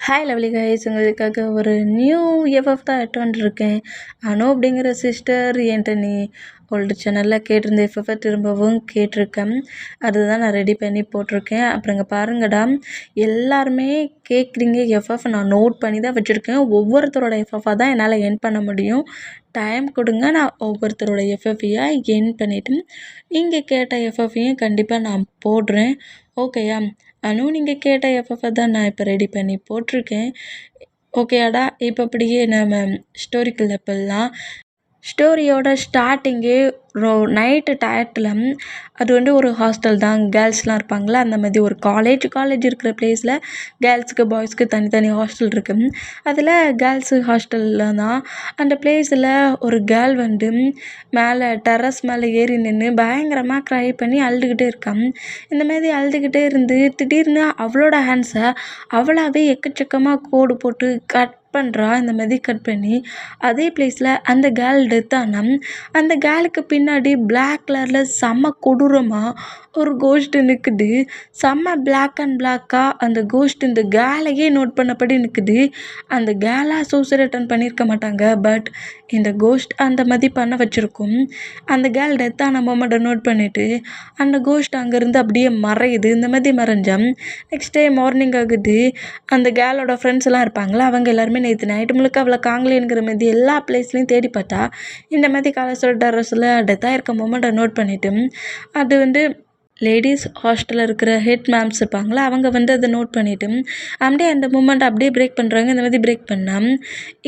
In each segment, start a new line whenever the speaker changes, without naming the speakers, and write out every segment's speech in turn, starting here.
Hi lovely guys, உங்களுக்காக ஒரு new FF தான் எட்டு வந்துருக்கேன். அனு அப்படிங்கிற சிஸ்டர் என்கிட்ட நீ ஓல்டு சேனலில் கேட்டிருந்த எஃப்எஃப்பை திரும்பவும் கேட்டிருக்கேன். அதுதான் நான் ரெடி பண்ணி போட்டிருக்கேன். அப்புறம் இங்கே பாருங்கடா, எல்லாருமே கேட்குறீங்க எஃப்எஃப். நான் நோட் பண்ணி தான் வச்சுருக்கேன். ஒவ்வொருத்தரோட எஃப்எஃப்பாக தான் என்னால் என் பண்ண முடியும். டைம் கொடுங்க, நான் ஒவ்வொருத்தரோட எஃப்எஃப்பையாக என் பண்ணிவிட்டு நீங்கள் கேட்ட எஃப்எஃப்பையும் கண்டிப்பாக நான் போடுறேன். ஓகேயா? அனு, நீங்கள் கேட்ட எஃப்எஃப்பை தான் நான் இப்போ ரெடி பண்ணி போட்டிருக்கேன். ஓகேயாடா? இப்போ அப்படியே நம்ம ஸ்டோரிக்குள்ளே போடலாம். ஸ்டோரியோட ஸ்டார்டிங்கே நைட்டு டயத்தில் அது ஒரு ஹாஸ்டல் தான். கேர்ள்ஸ்லாம் இருப்பாங்களா, அந்த மாதிரி ஒரு காலேஜ் இருக்கிற பிளேஸில் கேர்ள்ஸுக்கு பாய்ஸ்க்கு தனித்தனி ஹாஸ்டல் இருக்குது. அதில் கேர்ள்ஸு ஹாஸ்டலில் தான் அந்த பிளேஸில் ஒரு கேர்ள் மேலே டெரஸ் மேலே ஏறி நின்று பயங்கரமாக க்ரை பண்ணி அழுதுகிட்டே இருக்கான். இந்த மாதிரி அழுதுகிட்டே இருந்து திடீர்னு அவளோட ஹேண்ட்ஸை அவளாவே எக்கச்சக்கமாக கோடு போட்டு கட் பண்ணுறா. இந்த மாதிரி கட் பண்ணி அதே பிளேஸில் அந்த கேர்ள் டெத் ஆனால் அந்த கேர்ளுக்கு பின்னாடி பிளாக் கலரில் செம்ம கொடூரமாக ஒரு கோஸ்ட்டு நிற்குது. செம்ம பிளாக் அண்ட் பிளாக்காக அந்த கோஸ்ட் இந்த கேர்ளையே நோட் பண்ணபடி நிற்குது. அந்த கேர்ளாக சூசைட் அட்டன் பண்ணியிருக்க மாட்டாங்க, பட் இந்த கோஸ்ட் அந்த மாதிரி பண்ண வச்சுருக்கும். அந்த கேர்ள் டெத்தான மொமெண்ட்டை நோட் பண்ணிவிட்டு அந்த கோஸ்ட் அங்கேருந்து அப்படியே மறையுது. இந்த மாதிரி மறைஞ்சால் நெக்ஸ்ட் டே மார்னிங் ஆகுது. அந்த கேர்ளோட ஃப்ரெண்ட்ஸ் எல்லாம் இருப்பாங்களா, அவங்க எல்லாருமே நேற்று நைட்டு முழுக்க அவளை காங்கலேங்கிற மாதிரி எல்லா பிளேஸ்லையும் தேடி பார்த்தா இந்த மாதிரி காலேஜோட டெரஸில் டெத்தாக இருக்க மொமெண்ட்டை நோட் பண்ணிவிட்டு அது லேடிஸ் ஹாஸ்டலில் இருக்கிற ஹெட் மேம்ஸ் இருப்பாங்களா, அவங்க அதை நோட் பண்ணிவிட்டு அப்படியே அந்த மூமெண்ட் அப்படியே பிரேக் பண்ணுறாங்க. இந்த மாதிரி பிரேக் பண்ணால்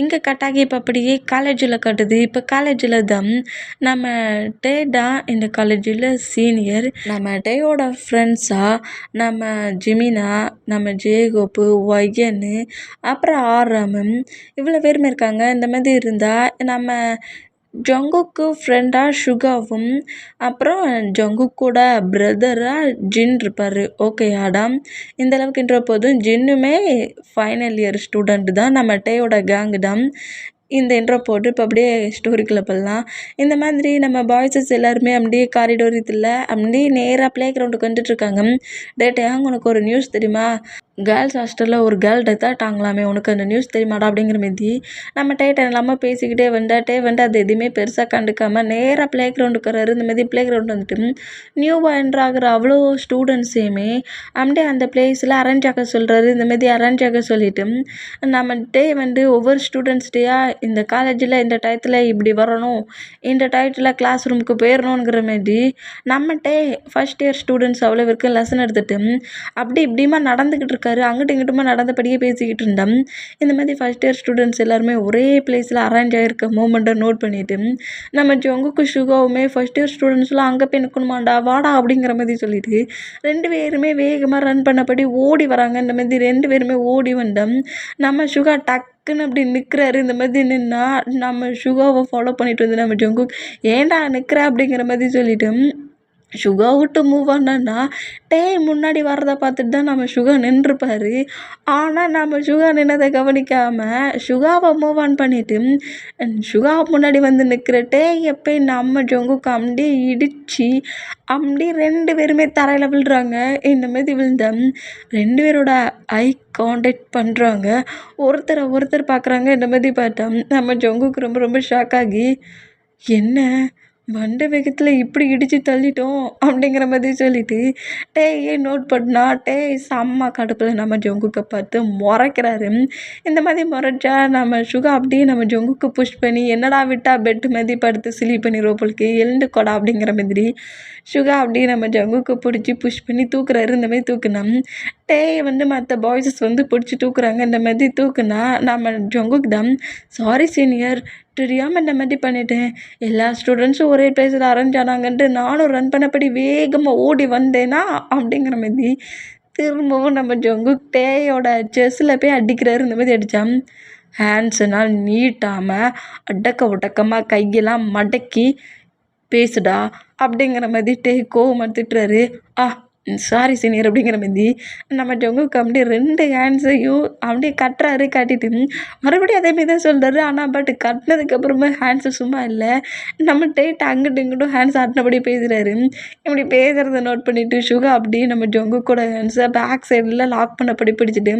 இங்கே கட்டாகி இப்போ அப்படியே காலேஜில் கட்டுது. இப்போ காலேஜில் தான் நம்ம டே தான் இந்த காலேஜில் சீனியர். நம்ம டேயோட ஃப்ரெண்ட்ஸாக நம்ம ஜிமினா, நம்ம ஜேகோப்பு, ஒய்யன்னு, அப்புறம் ஆராமன், இவ்வளோ பேருமே இருக்காங்க. இந்த மாதிரி இருந்தால் நம்ம ஜங்குக்கு ஃப்ரெண்டாக சுகாவும், அப்புறம் ஜங்குக்கோட பிரதராக ஜின் இருப்பார். ஓகேயாடா? இந்தளவுக்குன்ற போதும் ஜின்னுமே ஃபைனல் இயர் ஸ்டூடெண்ட் தான். நம்ம டேயோட கேங்கு தான். இந்த இன்ட்ரோ போட்டு இப்போ அப்படியே ஸ்டோரிக்குள்ளே போடலாம். இந்த மாதிரி நம்ம பாய்ஸஸ் எல்லாருமே அப்படியே காரிடோரியத்தில் அப்படியே நேராக ப்ளே கிரவுண்டுக்கு வந்துட்டுருக்காங்க. டேட்டாங்க, உனக்கு ஒரு நியூஸ் தெரியுமா? கேர்ள்ஸ் ஹாஸ்டலில் ஒரு கேர்ள் டெத் ஆகிட்டாங்களாமே, உனக்கு அந்த நியூஸ் தெரியுமாடா? அப்படிங்கிற மாரி நம்ம டேட்டன் இல்லாமல் பேசிக்கிட்டே அது எதுவுமே பெருசாக கண்டுக்காமல் நேராக ப்ளே கிரவுண்டுக்கு வர்றாரு. இந்த மாதிரி ப்ளே கிரவுண்ட் வந்துட்டு நியூவாக என்ட்ராகிற அவ்வளோ ஸ்டூடெண்ட்ஸையுமே அப்படியே அந்த பிளேஸில் அரேஞ்ச் ஆக சொல்கிறாரு. இந்த மாதிரி அரேஞ்ச் ஆக சொல்லிவிட்டு நம்ம டே ஒவ்வொரு ஸ்டூடெண்ட்ஸ்டையாக இந்த காலேஜில் இந்த டயத்தில் இப்படி வரணும், இந்த டயத்தில் கிளாஸ் ரூமுக்கு போயிடணுங்கிற மாரி நம்ம டே ஃபஸ்ட் இயர் ஸ்டூடெண்ட்ஸ் அவ்வளோ வரைக்கும் லெசன் எடுத்துகிட்டு அப்படி இப்படிமா நடந்துக்கிட்டு இருக்காரு. அங்கிட்டு இங்கிட்டுமா நடந்தபடியே பேசிக்கிட்டு இருந்தோம். இந்த மாதிரி ஃபஸ்ட் இயர் ஸ்டூடெண்ட்ஸ் எல்லாருமே ஒரே பிளேஸில் அரேஞ்ச் ஆகிருக்க மூமெண்ட்டை நோட் பண்ணிவிட்டு நம்ம ஜங்குக்கு சுகாவுமே ஃபஸ்ட் இயர் ஸ்டூடெண்ட்ஸ்லாம் அங்கே போய் நிற்கணுமாண்டா, வாடா அப்படிங்கிற மாதிரி சொல்லிட்டு 2 பேருமே வேகமாக ரன் பண்ணபடி ஓடி வராங்க. இந்த மாதிரி 2 பேருமே ஓடி வந்தோம். நம்ம சுகா டக்குன்னு அப்படி நிற்கிறாரு. இந்த மாதிரி நின்னா நம்ம சுகாவை ஃபாலோ பண்ணிட்டு வந்து நம்ம ஜங்கு ஏன்டா நிற்கிற அப்படிங்கிற மாதிரி சொல்லிட்டு சுகா விட்டு மூவ் ஆனான்னா டே முன்னாடி வர்றதை பார்த்துட்டு தான் நம்ம சுகா நின்றுப்பார். ஆனால் நம்ம சுகா நின்னதை கவனிக்காமல் சுகாவை மூவ் ஆன் பண்ணிவிட்டு சுகா முன்னாடி வந்து நிற்கிற டே எப்போ நம்ம ஜங்குக்கு அப்படியே இடித்து அப்படியே 2 பேருமே தரையில் விழுறாங்க. இந்த மாதிரி விழுந்த 2 பேரோட ஐ கான்டாக்ட் பண்ணுறாங்க. ஒருத்தர் பார்க்குறாங்க. இந்த மாதிரி பார்த்தா நம்ம ஜங்குக்கு ரொம்ப ரொம்ப ஷாக் ஆகி, என்ன வண்ட வேகத்தில் இப்படி இடித்து தள்ளிட்டோம் அப்படிங்கிற மாதிரி சொல்லிட்டு டேயே நோட் பண்ணா. டே செம்ம கடுப்பில் நம்ம ஜங்குக்கை பார்த்து முறைக்கிறாரு. இந்த மாதிரி முறைச்சா நம்ம சுகா அப்படியே நம்ம ஜங்குக்கு புஷ் பண்ணி என்னடா விட்டா பெட்டு மாதிரி படுத்து சிலி பண்ணிடுவோம் போலுக்கு, எழுந்துக்கோடா அப்படிங்கிற மாதிரி சுகா அப்படியே நம்ம ஜங்குக்கு பிடிச்சி புஷ் பண்ணி தூக்குறாரு. இந்த மாதிரி தூக்குனா டே மற்ற பாய்ஸஸ் பிடிச்சி தூக்குறாங்க. இந்த மாதிரி தூக்குனா நம்ம ஜங்குக்கு தான் சாரி சீனியர், தெரியாமல் இந்த மாதிரி பண்ணிட்டேன், எல்லா ஸ்டூடெண்ட்ஸும் ஒரே பிளேஸில் அரேஞ்ச் ஆனாங்கன்ட்டு நானும் ரன் பண்ணபடி வேகமாக ஓடி வந்தேனா அப்படிங்கிற மாதிரி திரும்பவும் நம்ம ஜங்கு டேயோட செஸ்ஸில் போய் அடிக்கிறாரு. இந்த மாதிரி அடித்தான் ஹேண்ட்ஸுனால் நீட்டாமல் அடக்க உடக்கமாக கையெல்லாம் மடக்கி பேசுடா அப்படிங்கிற மாதிரி டே கோவம் திட்டுறாரு. சாரி சீனியர் அப்படிங்கிற மாரி நம்ம ஜங்குக்கு அப்படியே 2 ஹேண்ட்ஸையும் அப்படியே கட்டுறாரு. கட்டிட்டு மறுபடியும் அதே மாரி தான் சொல்றாரு. ஆனால் கட்டுனதுக்கப்புறமா ஹேண்ட்ஸு சும்மா இல்ல. நம்ம டேட் அங்கிட்டும் இங்கிட்டும் ஹேண்ட்ஸ் ஆட்டுனபடியே பேசுறாரு. இப்படி பேசுறத நோட் பண்ணிட்டு சுகா அப்படியே நம்ம ஜங்குக்கோட ஹேண்ட்ஸை பேக் சைடில் லாக் பண்ணபடி பிடிச்சிட்டு,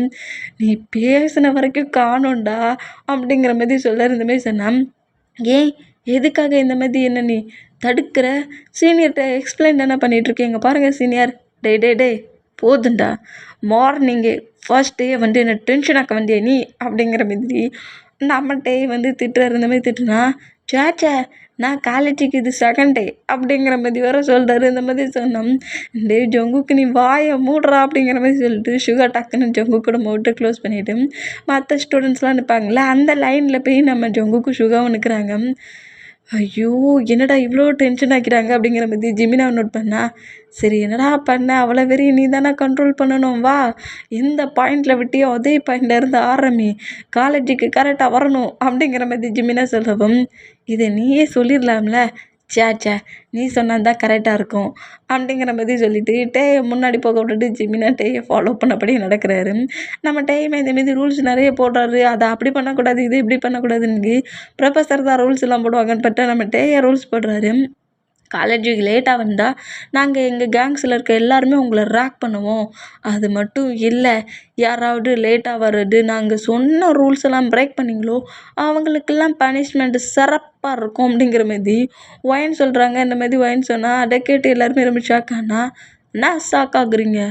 "நீ பேசின வரைக்கும் காணோம்டா" அப்படிங்கிற மாரி சொல்றாரு. இந்த மாரி சொன்னா, "ஏன்? எதுக்காக இந்த மாரி என்ன நீ தடுக்கிற? சீனியர்கிட்ட எக்ஸ்பிளைன் தானே பண்ணிகிட்ருக்கேன். இங்கே பாருங்க சீனியர், டேய் டேய் டேய் போதும்டா, மார்னிங்கே ஃபர்ஸ்ட் டே வந்து என்ன டென்ஷன் ஆக்க வந்தியா நீ?" அப்படிங்கிற மாதிரி நம்மகிட்டே வந்து திட்டுறாரு. இந்த மாதிரி திட்டுனா, "சேச்சே, நான் காலேஜுக்கு இது செகண்ட் டே" அப்படிங்கிற மாதிரி வேற சொல்கிறாரு. இந்த மாதிரி சொன்னோம், "டேய் ஜங்குக்கு நீ வாயை மூடுறா" அப்படிங்கிற மாதிரி சொல்லிட்டு சுகா டக்குன்னு ஜங்குக்கோட மவுட்டை க்ளோஸ் பண்ணிவிட்டு மற்ற ஸ்டூடெண்ட்ஸ்லாம் நிற்பாங்களே அந்த லைனில் போய் நம்ம ஜங்குக்கும் சுகாவும் நிற்கிறாங்க. ஐயோ! என்னடா இவ்வளோ டென்ஷன் ஆக்கிறாங்க அப்படிங்கிற மாதிரி ஜிமினாவை நோட் பண்ணா, "சரி என்னடா பண்ண? அவ்வளோ வெறிய நீ தானே கண்ட்ரோல் பண்ணணும். வா, எந்த பாயிண்டில் விட்டியோ அதே பாயிண்ட்ல இருந்து ஆரம்பி. காலேஜுக்கு கரெக்டாக வரணும்" அப்படிங்கிற மாதிரி ஜிமினா சொல்லவும், "இதை நீயே சொல்லிடலாம்ல." "ச்சே நீ சொன்னா தான் கரெக்டாக இருக்கும்" அப்படிங்கிற மாதிரி சொல்லிட்டு டேயை முன்னாடி போக விட்டுட்டு ஜிமினா டேயை ஃபாலோ பண்ணபடி நடக்கிறாரு. நம்ம டேயுமே இந்தமாரி ரூல்ஸ் நிறைய போடுறாரு. அதை அப்படி பண்ணக்கூடாது, இது இப்படி பண்ணக்கூடாதுன்னு ப்ரொஃபஸர் தான் ரூல்ஸ் எல்லாம் போடுவாங்கன்னு பார்த்தா நம்ம டேயை ரூல்ஸ் போடுறாரு. "காலேஜுக்கு லேட்டாக வந்தால் நாங்கள் எங்கள் கேங்ஸில் இருக்க எல்லாருமே உங்களை ரேக் பண்ணுவோம். அது மட்டும் இல்லை, யாராவது லேட்டாக வர்றது, நாங்கள் சொன்ன ரூல்ஸ் எல்லாம் பிரேக் பண்ணிங்களோ அவங்களுக்கெல்லாம் பனிஷ்மெண்ட்டு சிறப்பாக இருக்கும்" அப்படிங்கிற மாரி ஒயின் சொல்கிறாங்க. இந்த மாதிரி ஒயின் சொன்னால் அதை கேட்டு எல்லாருமே ரொம்ப ஷாக் ஆனா, "என்ன ஷாக் ஆகுறீங்க?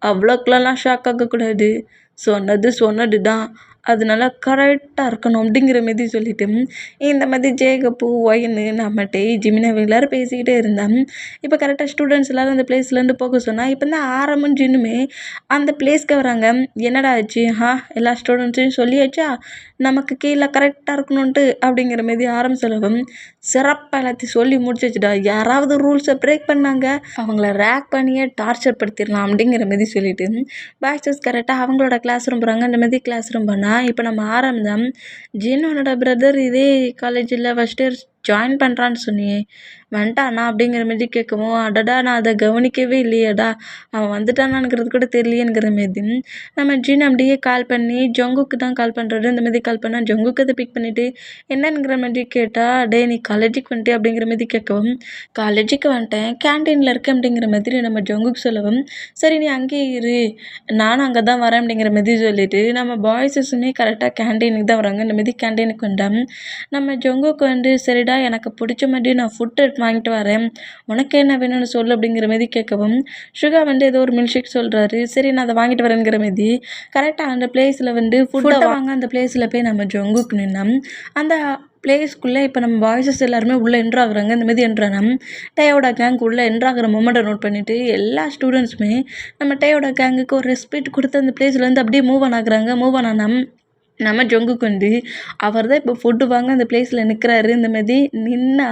அவ்வளோக்குலாம் ஷாக் ஆகக்கூடாது. சொன்னது தான். அதனால கரெக்டாக இருக்கணும்" அப்படிங்கிற மாரி சொல்லிட்டு இந்த மாதிரி ஜேகப்பு, ஒயின்னு, நம்ம டேய், ஜிமினா எல்லாரும் பேசிக்கிட்டே இருந்தான். இப்போ கரெக்டாக ஸ்டூடெண்ட்ஸ் எல்லோரும் அந்த பிளேஸ்லேருந்து போக சொன்னால், இப்போ தான் ஆரம்பம் ஜின்னுமே அந்த பிளேஸ்க்கு வராங்க. "என்னடா ஆச்சு? எல்லா ஸ்டூடெண்ட்ஸையும் சொல்லியாச்சா நமக்கு கீழே கரெக்டாக இருக்கணுன்ட்டு" அப்படிங்கிற மாரி சொல்லவும், "சிறப்பாக எல்லாத்தையும் சொல்லி முடிச்சிச்சுடா. யாராவது ரூல்ஸை பிரேக் பண்ணாங்க அவங்கள ரேக் பண்ணியே டார்ச்சர் படுத்திடலாம்" அப்படிங்கிற மாரி சொல்லிட்டு பேக்ஸஸ் கரெக்டாக அவங்களோட கிளாஸ் ரூம் போகிறாங்க. அந்த மாதிரி கிளாஸ் ரூம் போனால் இப்போ நம்ம ஆரம்பம் ஜின்னோட பிரதர் இதே காலேஜில் ஃபஸ்ட் இயர் ஜாயின் பண்ணுறான்னு சொன்னியே, வந்துட்டானா அப்படிங்கிற மாரி கேட்கவும், "அடடா நான் அதை கவனிக்கவே இல்லையேடா, அவன் வந்துட்டானாங்கிறது கூட தெரியலையேங்கிற மாரி நம்ம ஜின் அப்படியே கால் பண்ணி ஜங்குக்கு தான் கால் பண்ணுறாரு. இந்த மாதிரி கால் பண்ணால் ஜங்குக்கு அதை பிக் பண்ணிவிட்டு என்னங்கிற மாதிரி கேட்டால், "டே நீ காலேஜுக்கு வந்துட்டே" அப்படிங்கிற மாதிரி கேட்கவும், "காலேஜுக்கு வந்துட்டேன், கேன்டீனில் இருக்கேன்" அப்படிங்கிற மாதிரி நம்ம ஜங்குக்கு சொல்லவும், "சரி நீ அங்கேயே இரு, நானும் அங்கே தான் வரேன்" அப்படிங்கிற மாதிரி சொல்லிவிட்டு நம்ம பாய்ஸஸுமே கரெக்டாக கேன்டீனுக்கு தான் வராங்க. இந்த மாதிரி கேன்டீனுக்கு வந்தோம். நம்ம ஜங்குக்கு வந்து, "சரிடா எனக்கு பிடிச்ச மாதிரி நான் ஃபுட் வாங்கிட்டு வரேன், உனக்கு என்ன வேணும்னு சொல்லு" அப்படிங்கிற மாதிரி கேட்கவும், சுகா வந்து ஏதோ ஒரு மில்க் ஷேக் சொல்கிறாரு. சரி நான் அதை வாங்கிட்டு வரேங்கிற மாதிரி கரெக்டாக அந்த பிளேஸில் வந்து ஃபுட்டை வாங்க அந்த பிளேஸில் போய் நம்ம ஜங்குக்கு நின்னோம். அந்த பிளேஸ்க்குள்ளே இப்போ நம்ம பாய்ஸஸ் எல்லாருமே உள்ளே என்ட்ரு ஆகுறாங்க. இந்த மாதிரி என்ட்ரானா டேயோட கேங்க் உள்ளே என்ட்ரு ஆகிற மொமெண்ட்டை நோட் பண்ணிவிட்டு எல்லா ஸ்டூடெண்ட்ஸுமே நம்ம டேயோட கேங்குக்கு ஒரு ரெஸ்பெக்ட் கொடுத்து அந்த பிளேஸ்லேருந்து அப்படியே மூவ் ஆன் ஆகுறாங்க. மூவ் ஆன் ஆனால் நம்ம ஜங்குக்கு வந்து அவர் தான் இப்போ ஃபுட்டு வாங்க அந்த பிளேஸில் நிற்கிறாரு. இந்த மாதிரி நின்னா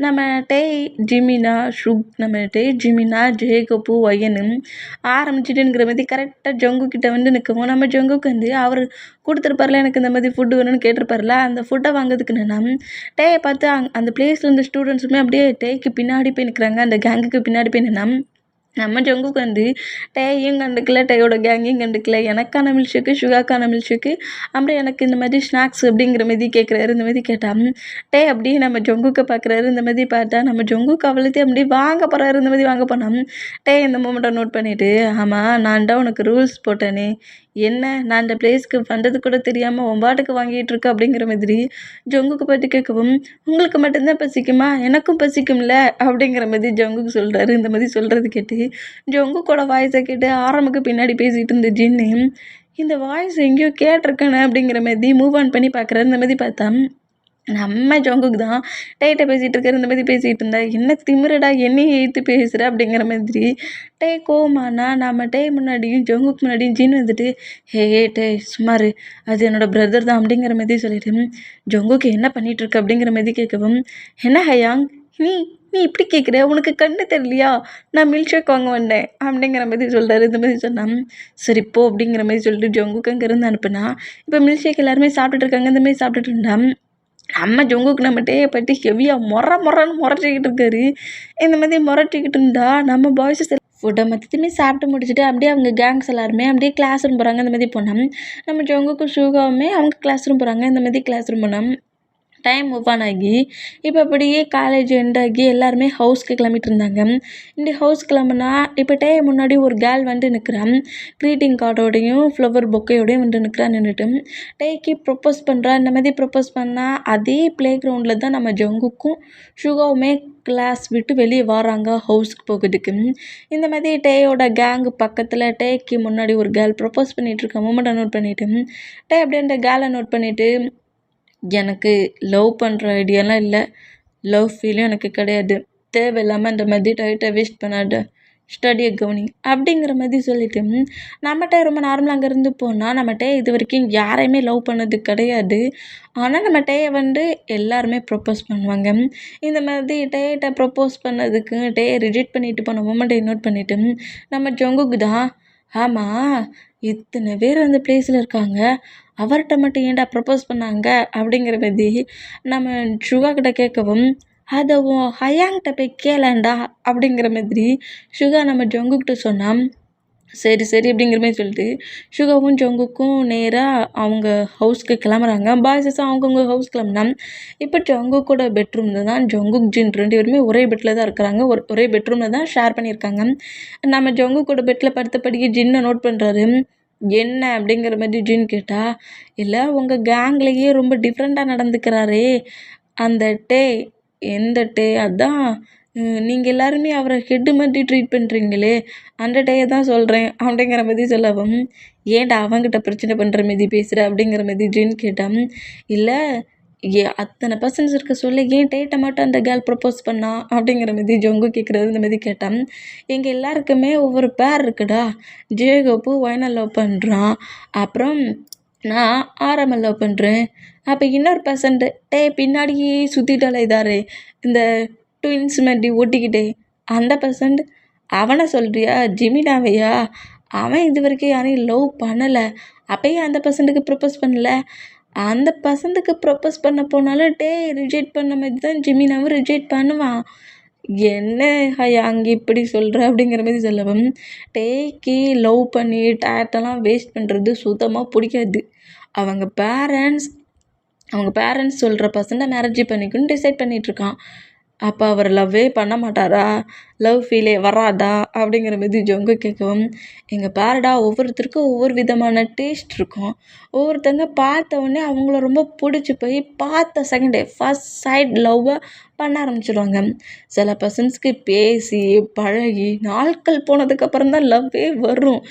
நம்ம டேய், ஜிமினா, நம்ம டேய், ஜிமினா, ஜேகப்பு, ஒய்யனு ஆரம்பிச்சிட்டுங்கிற மாதிரி கரெக்டாக ஜங்குக்கிட்ட வந்து நிற்கவும், நம்ம ஜங்குக்கு வந்து அவர் கொடுத்துருப்பார்ல எனக்கு இந்த மாதிரி ஃபுட்டு வேணும்னு கேட்டிருப்பார்ல, அந்த ஃபுட்டை வாங்கிறதுக்கு நின்னா டேயை பார்த்து அந்த பிளேஸில் இருந்த ஸ்டூடெண்ட்ஸுமே அப்படியே டேய்க்கு பின்னாடி போய் நிற்கிறாங்க. அந்த கேங்குக்கு பின்னாடி போய் நின்னா நம்ம ஜங்குக்கு வந்து டேயும் கண்டுக்கல, டேயோட கேங்கையும் கண்டுக்கல. எனக்கான மில்க் ஷேக்கு, சுகாக்கான மில்க் ஷேக்கு, அப்புறம் எனக்கு இந்த மாதிரி ஸ்நாக்ஸ் அப்படிங்கிற மாதிரி கேட்குறாரு. இந்த மாதிரி கேட்டால் டே அப்படியே நம்ம ஜங்குக்கை பார்க்குறாரு. இந்த மாதிரி பார்த்தா நம்ம ஜங்குக்கு அவ்வளோத்தையும் அப்படியே வாங்க போகிறாரு. இந்த மாதிரி வாங்க போனால் டே இந்த மூமெண்ட்டை நோட் பண்ணிவிட்டு, "ஆமாம் நான் தான் உனக்கு ரூல்ஸ் போட்டேனே, என்ன நான் இந்த பிளேஸ்க்கு வந்தது கூட தெரியாமல் உன் பாட்டுக்கு வாங்கிட்டு இருக்க" அப்படிங்கிற மாதிரி ஜங்குக்கு பார்த்து கேட்கவும், "உங்களுக்கு மட்டும்தான் பசிக்குமா? எனக்கும் பசிக்கும்ல" அப்படிங்கிற மாதிரி ஜங்குக்கு சொல்கிறாரு. இந்த மாதிரி சொல்கிறது கேட்டு ஜங்குக்கோட வாய்ஸை கேட்டு ஆரம்புக்கு பின்னாடி பேசிகிட்டு இருந்த ஜின்னு, "இந்த வாய்ஸ் எங்கேயோ கேட்டிருக்கேனே" அப்படிங்கிற மாதிரி மூவ் ஆன் பண்ணி பார்க்குறாரு. இந்த மாதிரி பார்த்தா நம்ம ஜங்குக்கு தான் டேட்ட பேசிகிட்டு இருக்காரு. இந்த மாதிரி பேசிகிட்டு இருந்தா, "என்ன திமிருடா என்னையே எதிர்த்து பேசுகிற" அப்படிங்கிற மாதிரி டே கோவமானா நம்ம டே முன்னாடியும் ஜங்குக்கு முன்னாடியும் ஜின் வந்துட்டு, "ஹே டே சுமாரு, அது என்னோடய பிரதர் தான்" அப்படிங்கிற மாதிரி சொல்லிட்டு, ஜங்குக்கு என்ன பண்ணிகிட்ருக்க அப்படிங்கிற மாதிரி கேட்கவும், "என்ன ஹயாங், நீ நீ இப்படி கேட்குற, உனக்கு கண்ணு தெரியலையா, நான் மில்க் ஷேக் வாங்க வந்தேன்" அப்படிங்கிற மாதிரி சொல்கிறாரு. இந்த மாதிரி சொன்னால், "சரி போ" அப்படிங்கிற மாதிரி சொல்லிட்டு ஜங்குக்கு அங்கேருந்து அனுப்புனா, இப்போ மில்க் ஷேக் எல்லாருமே சாப்பிட்டுட்டு இருக்காங்க. இந்த மாதிரி சாப்பிட்டுட்டு இருந்தா நம்ம ஜங்குக்கு நம்ம டேயை பற்றி ஹெவியாக மொரன்னு முறைச்சிக்கிட்டு இருக்காரு. இந்த மாதிரி முறைச்சிக்கிட்டு இருந்தா நம்ம பாய்ஸஸ் ஃபுட்டை மொத்தத்தையுமே சாப்பிட்டு முடிச்சுட்டு அப்படியே அவங்க கேங்ஸ் எல்லாருமே அப்படியே கிளாஸ் ரூம் போகிறாங்க. இந்த மாதிரி போனோம். நம்ம ஜங்குக்கும் ஷூகாவுமே அவங்க கிளாஸ் ரூம் போகிறாங்க. இந்த மாதிரி கிளாஸ் ரூம் போனோம். டைம் மூவ் ஆன் ஆகி இப்போ அப்படியே காலேஜ் எண்ட் ஆகி எல்லாருமே ஹவுஸ்க்கு கிளம்பிட்டு இருந்தாங்க. இப்படி ஹவுஸ் கிளம்புனா இப்போ முன்னாடி ஒரு கேர்ள் வந்து நிற்கிறான். க்ரீட்டிங் கார்டோடையும் ஃப்ளவர் பொக்கையோடையும் வந்து நின்றுட்டு டேக்கு ப்ரொப்போஸ் பண்ணுறா. இந்த மாதிரி ப்ரொப்போஸ் பண்ணால் அதே ப்ளே கிரவுண்டில் தான் நம்ம ஜங்குக்கும் ஷுகாவுமே கிளாஸ் விட்டு வெளியே வராங்க ஹவுஸ்க்கு போகிறதுக்கு. இந்த மாதிரி டேயோட கேங்கு பக்கத்தில் டேக்கு முன்னாடி ஒரு கேர்ள் ப்ரொப்போஸ் பண்ணிகிட்ருக்க மூமெண்ட்டை நோட் பண்ணிவிட்டு டே அப்படியே அந்த கேர்ளை நோட் பண்ணிவிட்டு எனக்கு லவ் பண்ணுற ஐடியாலாம் இல்லை, லவ் ஃபீலும் எனக்கு கிடையாது, தேவையில்லாமல் இந்த மாதிரி டைட்டை வேஸ்ட் பண்ணாத, ஸ்டடியை கவனி அப்படிங்கிற மாதிரி சொல்லிவிட்டு நம்மகிட்ட ரொம்ப நார்மலாக அங்கேருந்து போனால் நம்மகிட்ட இது வரைக்கும் யாரையுமே லவ் பண்ணது கிடையாது. ஆனால் நம்மகிட்ட வந்து எல்லாருமே ப்ரப்போஸ் பண்ணுவாங்க. இந்த மாதிரி டேட்டை ப்ரப்போஸ் பண்ணதுக்கு ரிஜெக்ட் பண்ணிட்டு போன மூமெண்ட்டை நோட் பண்ணிவிட்டு நம்ம ஜங்குக்கு தான் ஆமாம் இத்தனை பேர் அந்த பிளேஸில் இருக்காங்க, அவர்கிட்ட மட்டும் ஏன்டா ப்ரப்போஸ் பண்ணாங்க அப்படிங்கிற மாதிரி நம்ம ஷுகா கிட்ட கேட்கவும் அதை ஹயாங்கிட்ட போய் கேளேண்டா அப்படிங்கிற மாதிரி ஷுகா நம்ம ஜங்குக்கிட்ட சொன்னால் சரி சரி அப்படிங்கிற மாதிரி சொல்லிட்டு ஷுகாவும் ஜங்குக்கும் நேராக அவங்க ஹவுஸ்க்கு கிளம்புறாங்க. பாய்ஸஸும் அவங்கவுங்க ஹவுஸ் கிளம்புனா இப்போ ஜங்குக்கோட பெட்ரூமில் தான் ஜங்குக் ஜின் 2 பேருமே ஒரே பெட்டில் தான் இருக்கிறாங்க. ஒரே பெட்ரூமில் தான் ஷேர் பண்ணியிருக்காங்க. நம்ம ஜங்குக்கோட பெட்டில் படுத்தபடியே ஜின்னை நோட் பண்ணுறாரு. என்ன அப்படிங்கிற மாதிரி ஜின் கேட்டால் இல்லை உங்கள் கேங்லேயே ரொம்ப டிஃப்ரெண்ட்டாக நடந்துக்கிறாரே அந்த டே, எந்த டே, அதான் நீங்கள் எல்லாருமே அவரை ஹெட்டு மாதிரி ட்ரீட் பண்ணுறீங்களே அந்த டேயை தான் சொல்கிறேன் அப்படிங்கிற மாதிரி சொல்லவும் ஏன்டா அவங்ககிட்ட பிரச்சனை பண்ணுற மாதிரி பேசுகிற அப்படிங்கிற மாதிரி ஜின் கேட்டான். இல்லை அத்தனை பர்சன்ஸ் இருக்க சொல்ல ஏன் டேட்டை மட்டும் அந்த கேர்ள் ப்ரப்போஸ் பண்ணா அப்படிங்கிற மாதிரி ஜொங்கு கேட்குறது இந்த மாதிரி கேட்டான். எங்கள் எல்லாருக்குமே ஒவ்வொரு பேர் இருக்குடா, ஜேகோப்பு ஒயனை லவ் பண்ணுறான், அப்புறம் நான் ஆரம்பம் லவ் பண்ணுறேன், அப்போ இன்னொரு பர்சன்ட் பின்னாடியே சுற்றிட்டாலே இதாரு இந்த ட்வின்ஸ் மாதிரி ஓட்டிக்கிட்டே அந்த பர்சன்ட் அவனை சொல்கிறியா, ஜிமினாவையா, அவன் இது வரைக்கும் யாரையும் லவ் பண்ணலை, அப்போயே அந்த பர்சன்ட்டுக்கு ப்ரப்போஸ் பண்ணல, அந்த பர்சன்ட்டுக்கு ப்ரப்போஸ் பண்ண போனாலும் ரிஜெக்ட் பண்ண மாதிரி தான் ஜிமினாவும் ரிஜெக்ட் பண்ணுவான். என்ன அங்கே இப்படி சொல்கிற அப்படிங்கிற மாதிரி சொல்லவும் டேக்கு லவ் பண்ணி டேட்டெல்லாம் வேஸ்ட் பண்ணுறது சுத்தமாக பிடிக்காது. அவங்க பேரண்ட்ஸ் சொல்கிற பர்சன்ட்டை மேரேஜ் பண்ணிக்கணும்னு டிசைட் பண்ணிகிட்ருக்கான். அப்போ அவர் லவ்வே பண்ண மாட்டாரா, லவ் ஃபீலே வராதா அப்படிங்கிற மாதிரி ஜொங்கு கேட்கவும் எங்கள் பேரடா ஒவ்வொருத்தருக்கும் ஒவ்வொரு விதமான டேஸ்ட் இருக்கும். ஒவ்வொருத்தங்க பார்த்த உடனே அவங்கள ரொம்ப பிடிச்சி போய் பார்த்த செகண்டே ஃபஸ்ட் சைட் லவ்வை பண்ண ஆரம்பிச்சிடுவாங்க. சில பர்சன்ஸ்க்கு பேசி பழகி நாட்கள் போனதுக்கப்புறம் தான் லவ்வே வரும்.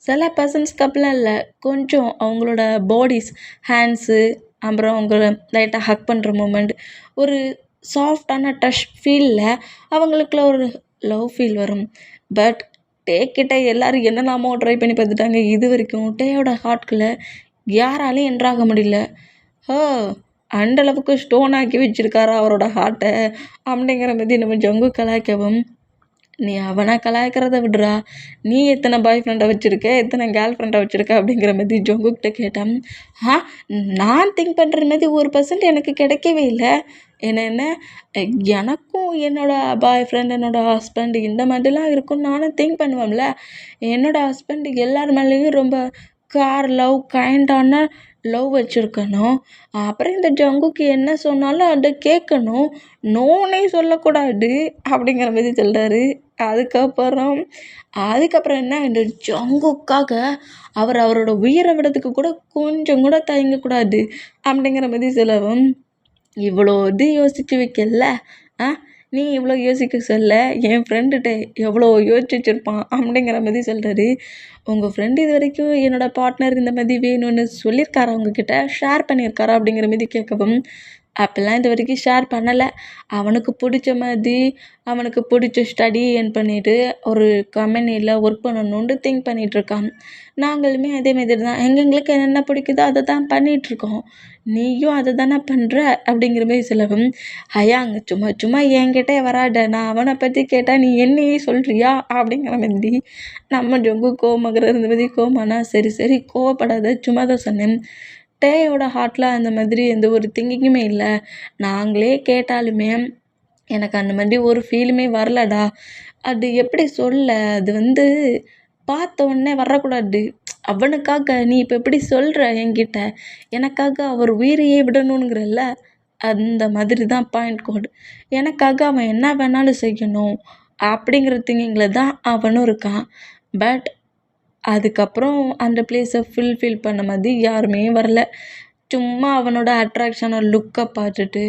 சில பர்சன்ஸ்க்கு அப்படிலாம் இல்லை, கொஞ்சம் அவங்களோட பாடிஸ் ஹேண்ட்ஸு அப்புறம் அவங்கள லைட்டாக ஹக் பண்ணுற மூமெண்ட் ஒரு சாஃப்டான டச் ஃபீலில் அவங்களுக்குள்ள ஒரு லவ் ஃபீல் வரும். பட் கிட்ட எல்லோரும் என்னெல்லாமோ ட்ரை பண்ணி பார்த்துட்டாங்க. இது வரைக்கும் டேயோட ஹார்ட்குள்ளே யாராலையும் என்ட்ராக முடியல. அந்தளவுக்கு ஸ்டோன் ஆக்கி வச்சுருக்காரா அவரோட ஹார்ட்டை அப்படிங்கிற மாதிரி நம்ம ஜங்கு கலாய்க்கவும் நீ அவனை கலாய்க்கிறத விடுறா, நீ எத்தனை பாய் ஃப்ரெண்டை வச்சுருக்க, எத்தனை கேர்ள் ஃப்ரெண்டை வச்சுருக்க அப்படிங்கிற மாதிரி ஜொங்குக்கிட்ட கேட்டான். நான் திங்க் பண்ணுற மாதிரி 1% எனக்கு கிடைக்கவே இல்லை. என்ன எனக்கும் என்னோடய பாய் ஃப்ரெண்ட், என்னோடய ஹஸ்பண்ட் இந்த மாதிரிலாம் இருக்கும்னு நானும் திங்க் பண்ணுவேன்ல. என்னோடய ஹஸ்பண்ட் எல்லார் மேலேயும் ரொம்ப கேர் லவ் கைண்டான லவ் வச்சுருக்கணும். அப்புறம் இந்த ஜங்குக்கு என்ன சொன்னாலும் அதை கேட்கணும், நோனே சொல்லக்கூடாது அப்படிங்கிற மாதிரி சொல்கிறாரு. அதுக்கப்புறம் என்ன, இந்த ஜங்குக்காக அவரோட உயிரை விடுறதுக்கு கூட கொஞ்சம் கூட தயங்கக்கூடாது அப்படிங்கிற மாதிரி சொல்லவும் இவ்வளோ இது யோசித்து வைக்கல, நீ இவ்வளோ யோசிக்க சொல்ல என் ஃப்ரெண்டுகிட்ட எவ்வளோ யோசிச்சு வச்சுருப்பான் அப்படிங்கிற மாதிரி சொல்கிறாரு. உங்கள் ஃப்ரெண்டு இது வரைக்கும் என்னோடய பார்ட்னர் இந்த மாதிரி வேணும்னு சொல்லியிருக்காரா, உங்ககிட்ட ஷேர் பண்ணியிருக்காரா அப்படிங்கிற மாதிரி கேட்கவும் அப்போல்லாம் இது வரைக்கும் ஷேர் பண்ணலை. அவனுக்கு பிடிச்ச மாதிரி அவனுக்கு பிடிச்ச ஸ்டடி பண்ணிவிட்டு ஒரு கம்பெனியில் ஒர்க் பண்ணணுன்ட்டு திங்க் பண்ணிகிட்ருக்கான். நாங்களுமே அதே மாதிரி தான் எங்களுக்கு என்னென்ன பிடிக்குதோ அதை தான் பண்ணிகிட்ருக்கோம். நீயும் அதை தானே பண்ணுற அப்படிங்கிற மாதிரி சொல்லவும் அங்க சும்மா சும்மா என்கிட்டே வராட, நான் அவனை பற்றி கேட்டால் நீ என்னையே சொல்கிறியா அப்படிங்கிற மாதிரி நம்ம ஜொங்கு கோவமாகிற இருந்த மாதிரி கோமானா சரி சரி கோவப்படாத, சும்மா தான் சொன்னேன். டேயோட ஹார்ட்டில் அந்த மாதிரி எந்த ஒரு திங்கிங்குமே இல்லை. நாங்களே கேட்டாலுமே எனக்கு அந்த மாதிரி ஒரு ஃபீலுமே வரலடா. அது எப்படி சொல்ல? அது வந்து பார்த்த உடனே வரக்கூடாது. அவனுக்காக நீ இப்ப எப்படி சொல்ற என்கிட்ட? எனக்காக அவர் உயிரையே விடணுங்கிறல்ல? அந்த மாதிரி தான் பாயிண்ட் கோடு. எனக்காக அவன் என்ன வேணாலும் செய்யணும் அப்படிங்கிற திங்கிங்கில தான் அவனும் இருக்கான். பட் அதுக்கப்புறம் அந்த பிளேஸை ஃபுல்ஃபில் பண்ண மாதிரி யாருமே வரல. சும்மா அவனோட அட்ராக்ஷனான லுக்கை பார்த்துட்டு,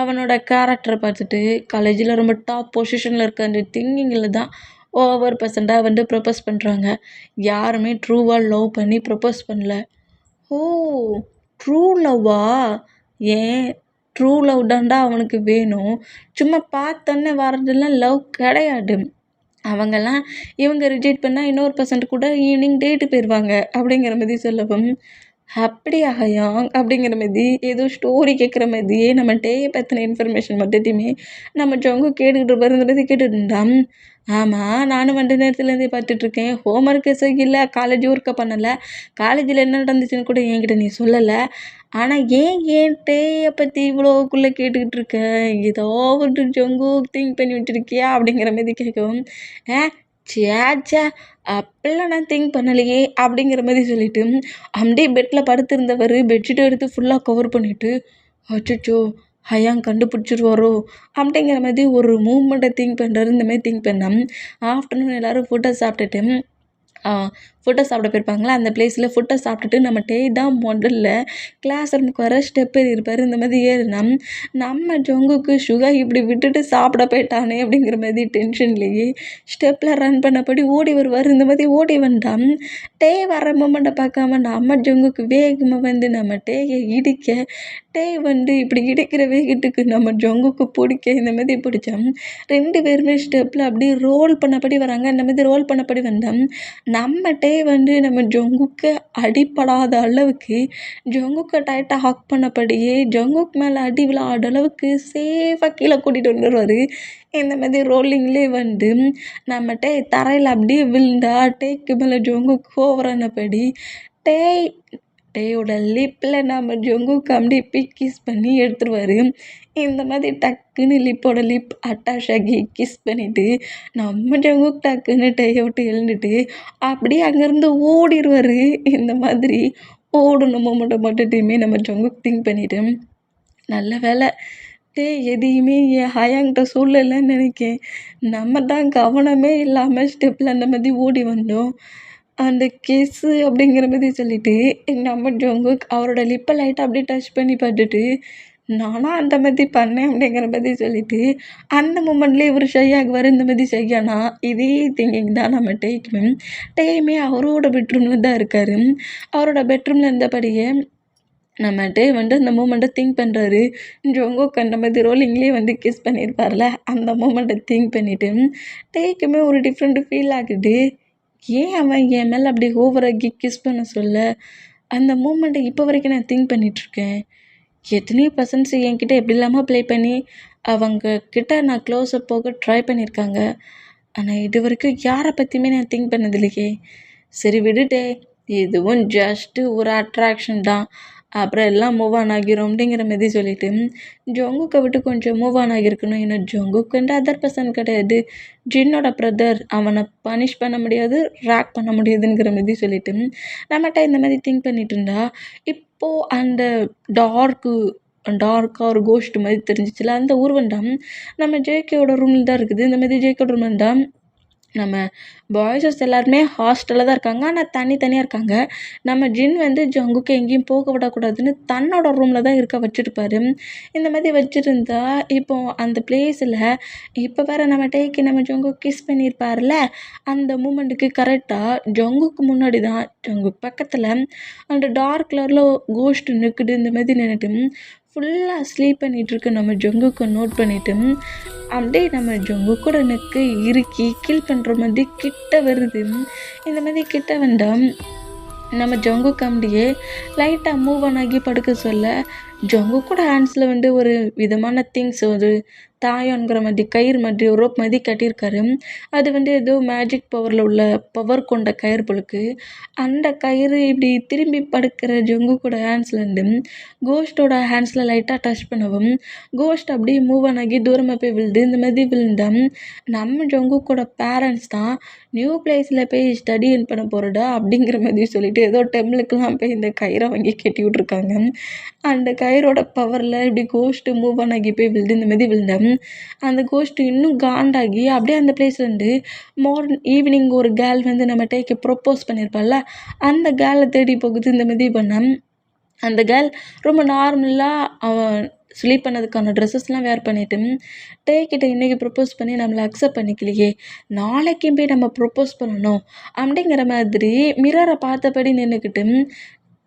அவனோட கேரக்டரை பார்த்துட்டு, காலேஜில் ரொம்ப டாப் பொசிஷனில் இருக்க அந்த திங்கிங்கில் தான் ஓவர் பர்சன்ட்டாக வந்து ப்ரப்போஸ் பண்ணுறாங்க. யாருமே ட்ரூவாக லவ் பண்ணி ப்ரப்போஸ் பண்ணல. ஓ! ட்ரூ லவ்வா? ஏன் ட்ரூ லவ் தான்டா அவனுக்கு வேணும். சும்மா பார்த்தோன்னே வர்றதெல்லாம் லவ் கிடையாது. அவங்கெல்லாம் இவங்க ரிஜெக்ட் பண்ணால் இன்னொரு பர்சன்ட் கூட ஈவினிங் டேட்டு போயிடுவாங்க அப்படிங்கிற மாதிரி சொல்லவும், அப்படியா ஹயாங் அப்படிங்கிற மாதிரி ஏதோ ஸ்டோரி கேட்குற மாதிரியே நம்ம டேயை பற்றின இன்ஃபர்மேஷன் மட்டுத்தையுமே நம்ம ஜொங்கு கேட்டுக்கிட்டு இருப்பாரு. இந்த மாதிரி கேட்டுட்டு இருந்தான். ஆமாம், நானும் வந்த நேரத்துலேருந்தே பார்த்துட்ருக்கேன். ஹோம் ஒர்க்கு செய்யல, காலேஜ் ஒர்க்கை பண்ணலை, காலேஜில் என்ன நடந்துச்சுன்னு கூட என்கிட்ட நீ சொல்லலை. ஆனால் ஏன் டேயை பற்றி இவ்வளோக்குள்ளே கேட்டுக்கிட்டு இருக்க? ஏதோ ஒரு ஜொங்கு திங்க் பண்ணி விட்டுருக்கியா அப்படிங்கிற மாதிரி கேட்கவும், ச்சே அப்பெல்லாம் நான் திங்க் பண்ணலையே அப்படிங்கிற மாதிரி சொல்லிட்டு அப்படியே பெட்டில் படுத்திருந்தவர் பெட்ஷீட்டை எடுத்து ஃபுல்லாக கவர் பண்ணிவிட்டு, அச்சச்சோ ஹயாங் கண்டுபிடிச்சிருவாரோ அப்படிங்கிற மாதிரி ஒரு மூமெண்ட்டை திங்க் பண்ணுறாரு. இந்த மாதிரி திங்க் பண்ணேன். ஆஃப்டர்நூன் எல்லோரும் ஃபுட்டை சாப்பிட்டுட்டு ஃபுட்டை சாப்பிட போயிருப்பாங்களா, அந்த பிளேஸில் ஃபுட்டை சாப்பிட்டுட்டு நம்ம டேய் தான் முதல்ல கிளாஸ் ரூமுக்கு வர ஸ்டெப் ஏறி இருப்பார். இந்த மாதிரி ஏறுனா நம்ம ஜொங்குக்கு சுகர் இப்படி விட்டுட்டு சாப்பிட போயிட்டானே அப்படிங்கிற மாதிரி டென்ஷன்லேயே ஸ்டெப்பில் ரன் பண்ணபடி ஓடி வருவார். இந்த மாதிரி ஓடி வந்தான். டே வர மூமெண்ட்டை பார்க்காம நம்ம ஜொங்குக்கு வேகமாக வந்து நம்ம டேயை இடிக்க, டே வந்து இப்படி இடிக்கிற வேகத்துக்கு நம்ம ஜொங்குக்கு பிடிக்க இந்த மாதிரி பிடிச்சோம். 2 பேருமே ஸ்டெப்பில் அப்படியே ரோல் பண்ணபடி வராங்க. இந்த மாதிரி ரோல் பண்ணபடி வந்தோம். நம்ம டே வந்து நம்ம ஜொங்குக்கு அடிப்படாத அளவுக்கு ஜொங்குக்கு டைட்டாக ஹக் பண்ணபடியே ஜொங்குக்கு மேலே அடி விழாத அளவுக்கு சேஃபாக கீழே கூட்டிகிட்டு வந்துடுவார். இந்த மாதிரி ரோலிங்லேயே வந்து நம்ம டே தரையில் அப்படியே விழுந்தா டேக்கு மேலே ஜொங்குக்கு ஓவரானபடி டேயோட லிப்பில் நம்ம ஜொங்குக்கு அப்படியே கிஸ் பண்ணி எடுத்துருவார். இந்த மாதிரி டக்குன்னு லிப் அட்டாச் ஆகி கிஸ் பண்ணிவிட்டு நம்ம ஜொங்குக்கு டக்குன்னு டேயை விட்டு எழுந்துட்டு அப்படியே அங்கேருந்து ஓடிடுவார். இந்த மாதிரி ஓடணும் மட்டுமே நம்ம ஜொங்குக்கு திங்க் பண்ணிவிட்டு, நல்ல வேலை எதையுமே என் ஹயாங்கிட்ட சொல்லலைன்னு நினைக்கேன். நம்ம தான் கவனமே இல்லாமல் ஸ்டெப்பில் அந்த மாதிரி ஓடி வந்தோம். அந்த கிஸ்ஸு அப்படிங்கிற மாதிரி சொல்லிவிட்டு நம்ம ஜொங்குக் அவரோட லிப்பை லைட்டாக அப்படியே டச் பண்ணி பார்த்துட்டு, நானும் அந்த மாதிரி பண்ணேன் அப்படிங்கிற மாதிரி சொல்லிவிட்டு அந்த மூமெண்ட்லேயே இவர் ஷையாகுவார். இந்த மாதிரி ஷையானா இதே திங்கிங் தான் நம்ம டேயுமே அவரோட பெட்ரூமில் தான் இருக்கார். அவரோட பெட்ரூமில் இருந்தபடியே நம்ம டே வந்து அந்த மூமெண்ட்டை திங்க் பண்ணுறாரு. ஜொங்குக்கு அந்த மாதிரி ரோலிங்லேயே வந்து கிஸ் பண்ணியிருப்பார்ல, அந்த மூமெண்ட்டை திங்க் பண்ணிவிட்டு டேக்குமே ஒரு டிஃப்ரெண்ட் ஃபீல் ஆகுது. ஏன் அவன் என் மேலே அப்படி ஓவராகி கிஸ் பண்ண சொல்ல? அந்த மூமெண்ட்டை இப்போ வரைக்கும் நான் திங்க் பண்ணிகிட்ருக்கேன். எத்தனையோ பர்சன்ஸ் என்கிட்ட எப்படி இல்லாமல் ப்ளே பண்ணி அவங்க கிட்ட நான் க்ளோஸப் போக ட்ரை பண்ணியிருக்காங்க. ஆனால் இது வரைக்கும் யாரை பற்றியுமே நான் திங்க் பண்ணதில்லையே. சரி விடுடே, இதுவும் ஜஸ்ட்டு ஒரு அட்ராக்ஷன் தான், அப்புறம் எல்லாம் மூவ் ஆன் ஆகிரும் அப்படிங்கிற மாதிரி சொல்லிவிட்டு ஜொங்குக்கை விட்டு கொஞ்சம் மூவ் ஆன் ஆகியிருக்கணும். ஏன்னா ஜொங்குக்கு வந்து அதர் பர்சன் கிடையாது, ஜின்னோட பிரதர். அவனை பனிஷ் பண்ண முடியாது, ரேக் பண்ண முடியாதுங்கிற மாதிரி சொல்லிவிட்டு நம்மகிட்ட இந்த மாதிரி திங்க் பண்ணிட்டு இருந்தா, இப்போது அந்த டார்க்காக ஒரு கோஸ்ட் மாதிரி தெரிஞ்சிச்சுல, அந்த உருவண்டம் நம்ம ஜேகேவோட ரூமில் தான் இருக்குது. இந்த மாதிரி ஜேகேவோட ரூமில் தான் நம்ம பாய்ஸஸ் எல்லாருமே ஹாஸ்டலில் தான் இருக்காங்க, ஆனால் தனித்தனியாக இருக்காங்க. நம்ம ஜின் வந்து ஜங்குக்கு எங்கேயும் போக விடக்கூடாதுன்னு தன்னோட ரூமில் தான் இருக்க வச்சுருப்பாரு. இந்த மாதிரி வச்சுருந்தா இப்போது அந்த பிளேஸில் இப்போ வேறு நம்ம டேக்கு நம்ம ஜங்குக்கு கிஸ் பண்ணியிருப்பார்ல, அந்த மூமெண்ட்டுக்கு கரெக்டாக ஜங்குக்கு முன்னாடி தான் ஜங்குக்கு பக்கத்தில் அந்த டார்க் கலரில் கோஸ்ட் நிற்குது. இந்த மாதிரி நின்றுட்டு ஃபுல்லாக ஸ்லீப் பண்ணிகிட்ருக்கு நம்ம ஜங்குக்கு நோட் பண்ணிவிட்டு அப்படியே நம்ம ஜங்குக்கூட நெக்கு இறுக்கி கீல் பண்ணுற மாதிரி கிட்ட வருது. இந்த மாதிரி கிட்ட வந்தால் நம்ம ஜங்குக்கு அப்படியே லைட்டாக மூவ் ஆன் ஆகி படுக்க சொல்ல ஜங்குக்கோட ஹேண்ட்ஸில் வந்து ஒரு விதமான திங்ஸ் ஒரு தாயம்ங்கிற மாதிரி கயிறு மாதிரி ரோப் மாதிரி கட்டியிருக்காரு. அது வந்து ஏதோ மேஜிக் பவரில் உள்ள பவர் கொண்ட கயிறு போலுக்கு. அந்த கயிறு இப்படி திரும்பி படுக்கிற ஜங்குக்கோட ஹேண்ட்ஸ்லேருந்து கோஸ்ட்டோட ஹேண்ட்ஸில் லைட்டாக டச் பண்ணவும் கோஸ்ட் அப்படியே மூவ் ஆன் ஆகி தூரமாக போய் விழுது. இந்த மாதிரி விழுந்தா நம்ம ஜங்குக்கோட பேரண்ட்ஸ் தான் நியூ பிளேஸில் போய் ஸ்டடி பண்ண போகிறடா அப்படிங்கிற மாதிரி சொல்லிட்டு ஏதோ டெம்பிளுக்கெலாம் போய் இந்த கயிறை வாங்கி கட்டி விட்ருக்காங்க. அந்த கயிறோட பவரில் இப்படி கோஸ்ட்டு மூவ் ஆன் ஆகி போய் விழுது. இந்த மாதிரி விழுந்தா அந்த கோஸ்ட்டு இன்னும் காண்டாகி அப்படியே அந்த பிளேஸ்லேருந்து ஈவினிங் ஒரு கேர்ள் வந்து நம்ம டேக்கு ப்ரொப்போஸ் பண்ணியிருப்பாள்ல அந்த கேர்ளை தேடி போகுது. இந்த மாதிரி பண்ண அந்த கேர்ள் ரொம்ப நார்மலாக அவன் ஸ்லீப் பண்ணதுக்கான ட்ரெஸ்ஸஸ்லாம் வேர் பண்ணிவிட்டு டேக்கிட்ட இன்றைக்கி ப்ரப்போஸ் பண்ணி நம்மளை அக்செப்ட் பண்ணிக்கலையே, நாளைக்கும் போய் நம்ம ப்ரப்போஸ் பண்ணணும் அப்படிங்கிற மாதிரி மிரரை பார்த்தபடி நின்றுக்கிட்டு,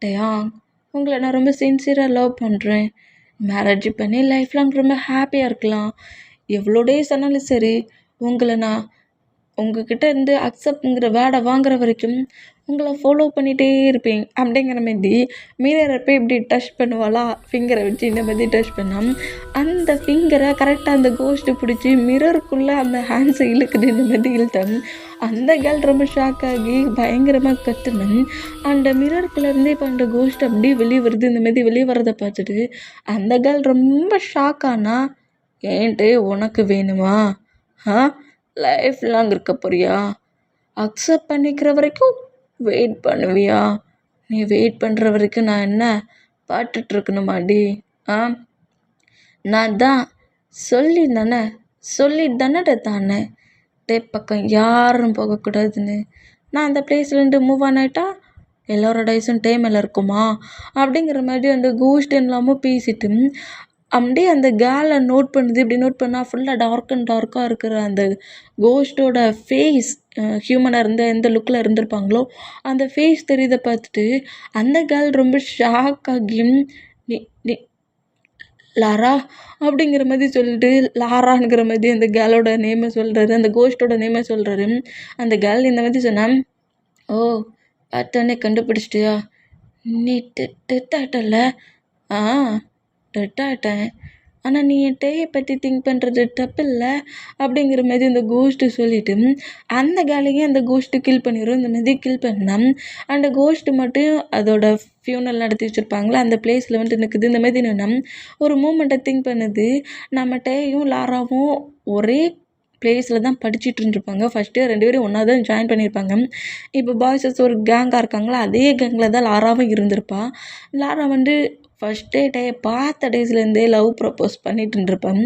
டேயா உங்களை நான் ரொம்ப சின்சியராக லவ் பண்ணுறேன், மேரேஜ் பண்ணி லைஃப் லாங் ரொம்ப ஹாப்பியாக இருக்கலாம், எவ்வளோ டேஸ் ஆனாலும் சரி உங்களை நான் உங்ககிட்ட இருந்து அக்செப்ட்ங்கிற வேர்டை வாங்குற வரைக்கும் உங்களை ஃபாலோ பண்ணிகிட்டே இருப்பேன் அப்படிங்கிற மாதிரி மிரரை போய் இப்படி டச் பண்ணுவாளா ஃபிங்கரை வச்சு இந்த மாதிரி டச் பண்ணால் அந்த ஃபிங்கரை கரெக்டாக அந்த கோஸ்ட்டு பிடிச்சி மிரருக்குள்ளே அந்த ஹேண்ட்ஸை இழுக்குது. இந்த மாதிரி இழுத்தேன் அந்த கேர்ள் ரொம்ப ஷாக் ஆகி பயங்கரமாக கத்துனேன். அந்த மிரருக்குள்ளேருந்தே இப்போ அந்த கோஸ்ட் அப்படியே வெளியே வருது. இந்த மாதிரி வெளியே வர்றதை பார்த்துட்டு அந்த கேர்ள் ரொம்ப ஷாக் ஆனா, ஏன்ட்டு உனக்கு வேணுமா லைஃப் லாங் இருக்க போறியா, அக்செப்ட் பண்ணிக்கிற வரைக்கும் வெயிட் பண்ணுவியா, நீ வெயிட் பண்ணுற வரைக்கும் நான் என்ன பாட்டுட்ருக்கணுமாடி, நான் தான் சொல்லிட்டு தானே டே பக்கம் யாரும் போகக்கூடாதுன்னு நான் அந்த பிளேஸ்லேருந்து மூவ் ஆன் ஆகிட்டா எல்லோரோட ஐஸும் டே மேலே இருக்குமா அப்படிங்கிற மாதிரி அந்த கோஸ்ட் இல்லாமல் பேசிட்டு அப்படியே அந்த கேலை நோட் பண்ணுது. இப்படி நோட் பண்ணால் ஃபுல்லாக டார்க்காக இருக்கிற அந்த கோஸ்ட்டோட ஃபேஸ் ஹியூமனாக இருந்தால் எந்த லுக்கில் இருந்திருப்பாங்களோ அந்த ஃபேஸ் தெரியுதை பார்த்துட்டு அந்த கேர்ள் ரொம்ப ஷாக் ஆகி நீ நீ லாரா அப்படிங்கிற மாதிரி சொல்லிட்டு லாராங்கிற மாதிரி அந்த கேர்ளோட நேமை சொல்கிறாரு, அந்த கோஸ்ட்டோட நேமை சொல்கிறாரு. அந்த கேர்ள் இந்த மாதிரி சொன்னான், ஓ பார்த்தோன்னே கண்டுபிடிச்சிட்டியா, நீ டெத் ஆகிட்டல, டெட் ஆகிட்டேன், ஆனால் நீ என் டேயை பற்றி திங்க் பண்ணுறது தப்பு இல்லை அப்படிங்கிற மாதிரி அந்த கோஸ்ட்டு சொல்லிவிட்டு அந்த கேலையும் அந்த கோஸ்ட்டு கில் பண்ணிடும். இந்த மாதிரி கில் பண்ணால் அந்த கோஸ்ட்டு மட்டும் அதோட ஃபியூனல் நடத்தி வச்சுருப்பாங்களே அந்த பிளேஸில் வந்துட்டு நிற்குது. இந்த மாதிரி என்னென்னா ஒரு மூமெண்ட்டை திங்க் பண்ணுது. நம்ம டேயும் லாராவும் ஒரே பிளேஸில் தான் படிச்சுட்டு இருந்துருப்பாங்க. ஃபஸ்ட்டு 2 பேரும் ஒன்றா தான் ஜாயின் பண்ணியிருப்பாங்க. இப்போ பாய்ஸஸ் ஒரு கேங்காக இருக்காங்களா அதே கேங்கில் தான் லாராவும் இருந்திருப்பாள். லாரா வந்து ஃபஸ்ட்டே பார்த்த டேஸ்லேருந்தே லவ் ப்ரப்போஸ் பண்ணிட்டு இருந்திருப்பேன்.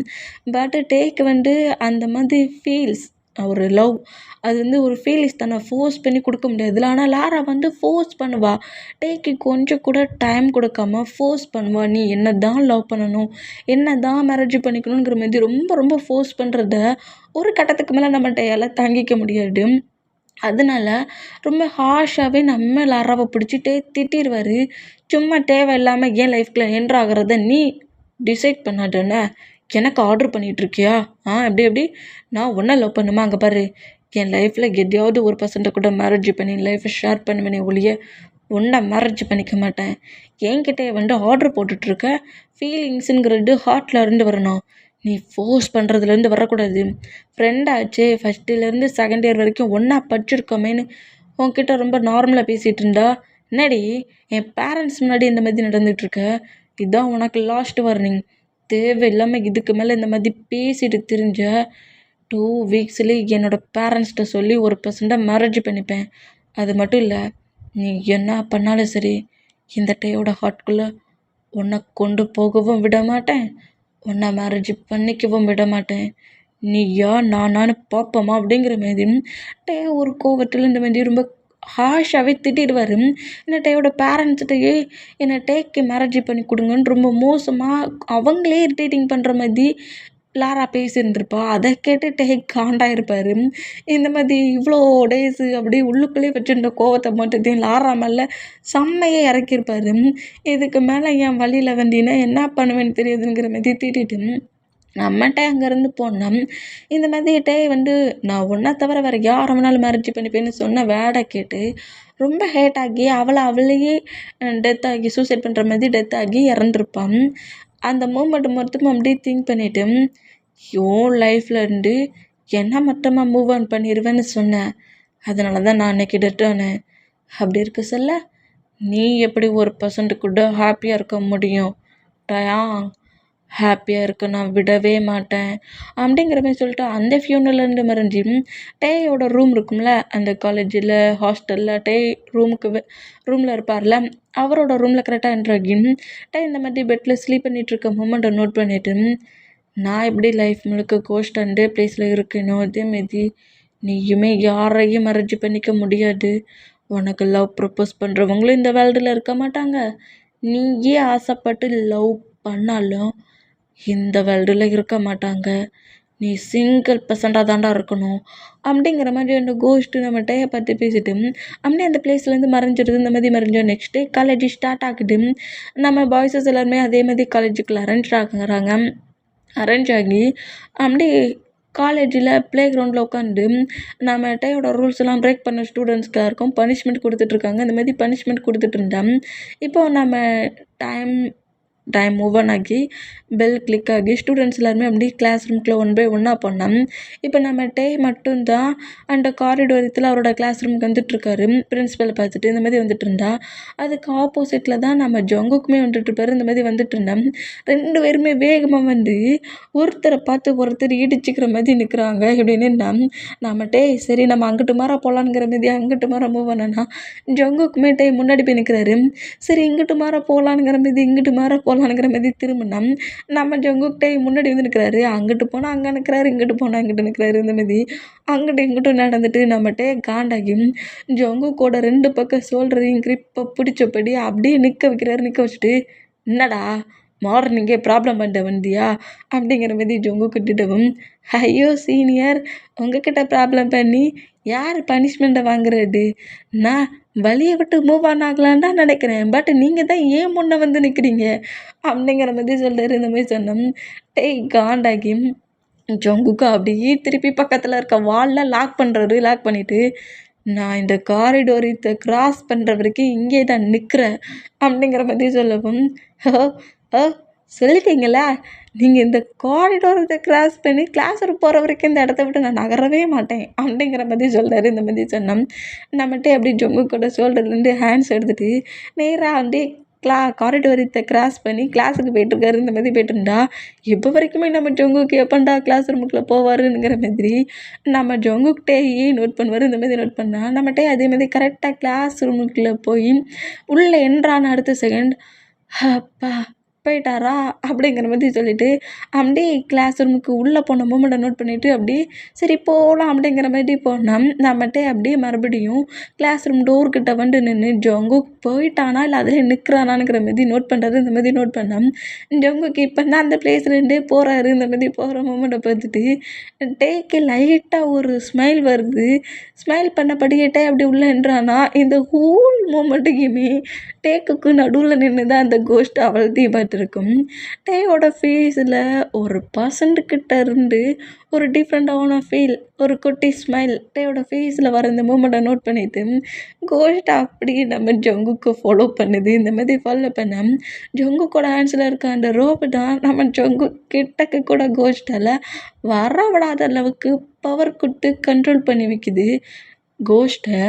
பட் டேக்கு வந்து அந்த மாதிரி ஃபீல்ஸ் ஒரு லவ் அது வந்து ஒரு ஃபீலிங்ஸ் தானே, ஃபோர்ஸ் பண்ணி கொடுக்க முடியாதுல்ல. ஆனால் லாரா வந்து ஃபோர்ஸ் பண்ணுவா, டேக்கு கொஞ்சம் கூட டைம் கொடுக்காம ஃபோர்ஸ் பண்ணுவா, நீ என்ன தான் லவ் பண்ணணும், என்ன தான் மேரேஜ் பண்ணிக்கணுங்கிற மாதிரி ரொம்ப ரொம்ப ஃபோர்ஸ் பண்ணுறத ஒரு கட்டத்துக்கு மேலே நம்ம டேயால் தாங்கிக்க முடியாது. அதனால ரொம்ப ஹார்ஷாகவே நம்ம லாராவை பிடிச்சிட்டே திட்டிடுவார். சும்மா தேவையில்லாமல் ஏன் லைஃப்குள்ள என்ட்ரு ஆகிறத நீ டிசைட் பண்ணாதானே எனக்கு ஆர்டர் பண்ணிகிட்ருக்கியா, எப்படி நான் ஒன்றா லவ் பண்ணுமா, அங்கே பாரு என் லைஃப்பில் எதையாவது ஒரு பர்சன்ட்டை கூட மேரேஜ் பண்ணி லைஃப்பை ஷேர் பண்ணுவேனே ஒழிய ஒன்றா மேரேஜ் பண்ணிக்க மாட்டேன். என்கிட்டே வந்து ஆர்டர் போட்டுட்ருக்க, ஃபீலிங்ஸுங்கிறது ஹார்ட்டில் இருந்து வரணும், நீ ஃபோர்ஸ் பண்ணுறதுலேருந்து வரக்கூடாது. ஃப்ரெண்டாச்சே ஃபஸ்ட்டுலேருந்து செகண்ட் இயர் வரைக்கும் ஒன்றா படிச்சிருக்கோமேன்னு உன்கிட்ட ரொம்ப நார்மலாக பேசிகிட்டு இருந்தா என்னடி என் பேரண்ட்ஸ் முன்னாடி இந்த மாதிரி நடந்துகிட்ருக்க, இதுதான் உனக்கு லாஸ்ட் வார்னிங், தேவையில்லாமல் இதுக்கு மேலே இந்த மாதிரி பேசிட்டு தெரிஞ்ச 2 வீக்ஸ்லேயே என்னோடய பேரண்ட்ஸ்கிட்ட சொல்லி ஒரு பர்சன்ட்டாக மேரேஜ் பண்ணிப்பேன். அது மட்டும் இல்லை, நீ என்ன பண்ணாலும் சரி இந்த டேயோட ஹார்ட்குள்ளே உன்னை கொண்டு போகவும் விட மாட்டேன், உன்னை மேரேஜ் பண்ணிக்கவும் விட மாட்டேன், நீயா நானான்னு பார்ப்போமா அப்படிங்கிற மாதிரி டே ஒரு கோவத்தில் இந்த மாதிரி ரொம்ப ஹார்ஷாகவே திட்டிடுவார். என்ன டேயோட பேரண்ட்ஸ்கிட்டயே என்னை டேக்கு மேரேஜ் பண்ணி கொடுங்கன்னு ரொம்ப மோசமாக அவங்களே இரிட்டேட்டிங் பண்ணுற மாதிரி லாரா பேசியிருந்திருப்பா. அதை கேட்டு டேக் காண்டாயிருப்பார். இந்த மாதிரி இவ்வளோ டேஸு அப்படியே உள்ளுக்குள்ளேயே வச்சுருந்த கோவத்தை மட்டுத்தையும் லாரா மேலே செம்மையாக இறக்கியிருப்பார். இதுக்கு மேலே என் வழியில் வந்தீங்கன்னா என்ன பண்ணுவேன்னு தெரியுதுங்கிற மாதிரி திட்டிட்டு நம்மட்ட அங்கேருந்து போனோம். இந்த மாதிரி வந்து நான் உன்ன தவிர வேறு யார வேணாலும் மேரேஜ் பண்ணிப்பேன்னு சொன்ன வேர்ட கேட்டு ரொம்ப ஹேட் ஆகி அவளையே டெத் ஆகி சூசைட் பண்ணுற மாதிரி டெத் ஆகி இறந்துருப்பான். அந்த மூமெண்ட் மொத்தமும் அப்படியே திங்க் பண்ணிவிட்டு உன் லைஃப்லேருந்து என்ன மொத்தமாக மூவ் ஆன் பண்ணிடுவேன்னு சொன்னேன். அதனால தான் நான் அன்னைக்கு டெட் ஆனேன். அப்படி இருக்க சொல்ல நீ எப்படி ஒரு பர்சன்ட் கூட ஹாப்பியாக இருக்க முடியும்? டயா ஹாப்பியாக இருக்க நான் விடவே மாட்டேன் அப்படிங்கிற மாதிரி சொல்லிட்டு அந்த ஃபியூனலேருந்து மறைஞ்சி டேயோட ரூம் இருக்கும்ல அந்த காலேஜில் ஹாஸ்டலில் டே ரூமில் இருப்பார்ல அவரோட ரூமில் கரெக்டாக என்ட்ராகி டே இந்த மாதிரி பெட்டில் ஸ்லீப் பண்ணிகிட்டு இருக்க மூமெண்ட்டை நோட் பண்ணிவிட்டு நான் எப்படி லைஃப் முழுக்க கோஸ்ட் அண்டே பிளேஸில் இருக்கேனோ அதேமாரி நீயுமே யாரையும் மறைஞ்சி பண்ணிக்க முடியாது. உனக்கு லவ் ப்ரப்போஸ் பண்ணுறவங்களும் இந்த வேர்ல்டில் இருக்க மாட்டாங்க. நீயே ஆசைப்பட்டு லவ் பண்ணாலும் இந்த வேர்ல்டில் இருக்க மாட்டாங்க. நீ சிங்கிள் பர்சண்டாக தாண்டா இருக்கணும் அப்படிங்கிற மாதிரி அந்த கோஸ்ட்டு நம்ம டேயை பற்றி பேசிட்டு அப்படியே அந்த பிளேஸ்லேருந்து மறைஞ்சிடுது. இந்த மாதிரி மறைஞ்சோம். நெக்ஸ்ட் டே காலேஜ் ஸ்டார்ட் ஆகுது. நம்ம பாய்ஸஸ் எல்லாருமே அதே மாதிரி காலேஜுக்குள்ள அரேஞ்ச் ஆகி அப்படியே காலேஜில் ப்ளே கிரவுண்டில் உட்காந்து நம்ம டேயோட ரூல்ஸ் எல்லாம் பிரேக் பண்ண ஸ்டூடெண்ட்ஸ்க்கு யாருக்கும் பனிஷ்மெண்ட் கொடுத்துட்ருக்காங்க. இந்த மாதிரி பனிஷ்மெண்ட் கொடுத்துட்டு இருந்தேன். இப்போது நம்ம டைம் மூவ் ஆன் ஆகி பெல் கிளிக் ஆகி ஸ்டூடெண்ட்ஸ் எல்லாருமே அப்படியே கிளாஸ் ரூம்குள்ளே ஒன் பை ஒன்னாக போனோம். இப்போ நம்ம டே மட்டும்தான் அந்த காரிடோரத்தில் அவரோட கிளாஸ் ரூமுக்கு வந்துட்டுருக்காரு. பிரின்ஸிபலை பார்த்துட்டு இந்த மாதிரி வந்துட்டு இருந்தா. அதுக்கு ஆப்போசிட்டில் தான் நம்ம ஜங்குக்குமே வந்துட்டுருப்பாரு. இந்த மாதிரி வந்துட்டு இருந்தோம். 2 பேருமே வேகமாக வந்து ஒருத்தரை பார்த்து ஒருத்தர் இடிச்சிக்கிற மாதிரி நிற்கிறாங்க. இப்படின்னு நம்ம டே சரி நம்ம அங்கிட்டு மாற போகலான்ங்கிற மாதிரி அங்கிட்டு மாற மூவ் பண்ணனா ஜங்குக்குமே டே முன்னாடி போய் நிற்கிறாரு. சரி இங்கிட்டு மாற போகலான்ங்கிற மாதிரி இங்கிட்டு மாற போகலான்ங்கிற மாதிரி திரும்பினா நம்ம ஜங்குக்கிட்டே முன்னாடி வந்து நிற்கிறாரு. அங்கிட்டு போனால் அங்கே நிற்கிறாரு, இங்கிட்டு போனால் இங்கிட்டு நிற்கிறாரு. இந்த மாதிரி அங்கிட்டு இங்கிட்டும் நடந்துட்டு நம்மகிட்டே காண்டாகி ஜங்குக்கோட 2 பக்கம் ஷோல்டரையும் கிரிப்பை பிடிச்சபடி அப்படியே நிற்க வச்சுட்டு என்னடா மார்னிங்கே ப்ராப்ளம் பண்ணிட்டு வந்தியா அப்படிங்கிற மாதிரி ஜொங்கு கிட்டிட்டவும் ஐயோ சீனியர் உங்ககிட்ட ப்ராப்ளம் பண்ணி யார் பனிஷ்மெண்ட்டை வாங்குறது? நான் வழியை விட்டு மூவ் ஆன் ஆகலான்னு தான் நினைக்கிறேன். பட் நீங்கள் தான் ஏன் முன்னே வந்து நிற்கிறீங்க அப்படிங்கிற மாதிரி சொல்கிறாரு. இந்த மாதிரி சொன்னோம். டேய் காண்டாகி ஜொங்குக்கு அப்படியே திருப்பி பக்கத்தில் இருக்க வாலில் லாக் பண்ணிவிட்டு நான் இந்த காரிடோரத்தை கிராஸ் பண்ணுற வரைக்கும் இங்கே தான் நிற்கிறேன் அப்படிங்கிற மாதிரி சொல்லவும் ஓ சொல்லிட்டீங்களா நீங்கள் இந்த காரிடோரத்தை கிராஸ் பண்ணி கிளாஸ் ரூம் போகிற வரைக்கும் இந்த இடத்த விட்டு நான் நகரவே மாட்டேன் அப்படிங்கிற மாதிரி சொல்கிறாரு. இந்த மாதிரி சொன்னோம். நம்மகிட்ட அப்படி ஜொங்கு கூட ஷோல்டர்லேருந்து ஹேண்ட்ஸ் எடுத்துகிட்டு நேராக வந்து காரிடோரத்தை கிராஸ் பண்ணி கிளாஸுக்கு போயிட்டுருக்காரு. இந்த மாதிரி போயிட்டுருந்தா இப்போ வரைக்குமே நம்ம ஜொங்குக்கு எப்பண்டா கிளாஸ் ரூமுக்குள்ளே போவாருங்கிற மாதிரி நம்ம ஜொங்குக்கிட்டேயே நோட் பண்ணுவார். இந்த மாதிரி நோட் பண்ணால் நம்மகிட்டே அதே மாதிரி கரெக்டாக கிளாஸ் ரூமுக்குள்ளே போய் உள்ளே என்ட்ரான அடுத்த செகண்ட் அப்பா போயிட்டாரா அப்படிங்கிற மாதிரி சொல்லிவிட்டு அப்படியே கிளாஸ் ரூமுக்கு உள்ளே போன மூமெண்ட்டை நோட் பண்ணிவிட்டு அப்படியே சரி போகலாம் அப்படிங்கிற மாதிரி போனோம். நம்மகிட்ட அப்படியே மறுபடியும் கிளாஸ் ரூம் டோர்கிட்ட வந்து நின்று ஜொங்கு போயிட்டானா இல்லை அதில் நிற்கிறானாங்கிற மாதிரி நோட் பண்ணுறாரு. இந்த மாதிரி நோட் பண்ணோம். ஜொங்குக்கு இப்போ தான் அந்த பிளேஸ்லேருந்தே போகிறாரு. இந்த மாதிரி போகிற மூமெண்ட்டை பார்த்துட்டு டேக்கு லைட்டாக ஒரு ஸ்மைல் வருது. ஸ்மைல் பண்ணபடியே டே அப்படி உள்ளே நின்றானா இந்த ஹோல் மூமெண்ட்டுக்குமே டேக்குக்கு நடுவில் நின்று தான் அந்த கோஸ்ட் அவள்த்தையும் பார்த்துருக்கும். டேயோட ஃபேஸில் ஒரு பர்சன்ட்கிட்ட இருந்து ஒரு டிஃப்ரெண்ட்டான ஃபீல், ஒரு குட்டி ஸ்மைல் டேயோட ஃபேஸில் வர இந்த மூமெண்ட்டை நோட் பண்ணிவிட்டு கோஸ்ட் அப்படியே நம்ம ஜங்குக்கு ஃபாலோ பண்ணுது. இந்த மாதிரி ஃபாலோ பண்ண ஜங்குக்கோட ஹேண்ட்ஸில் இருக்க அந்த ரோப்பு தான் நம்ம ஜங்கு கிட்டக்கு கூட கோஸ்ட்டால் வர விடாத அளவுக்கு பவர் கொடுத்து கண்ட்ரோல் பண்ணி வைக்குது கோஸ்ட்டை.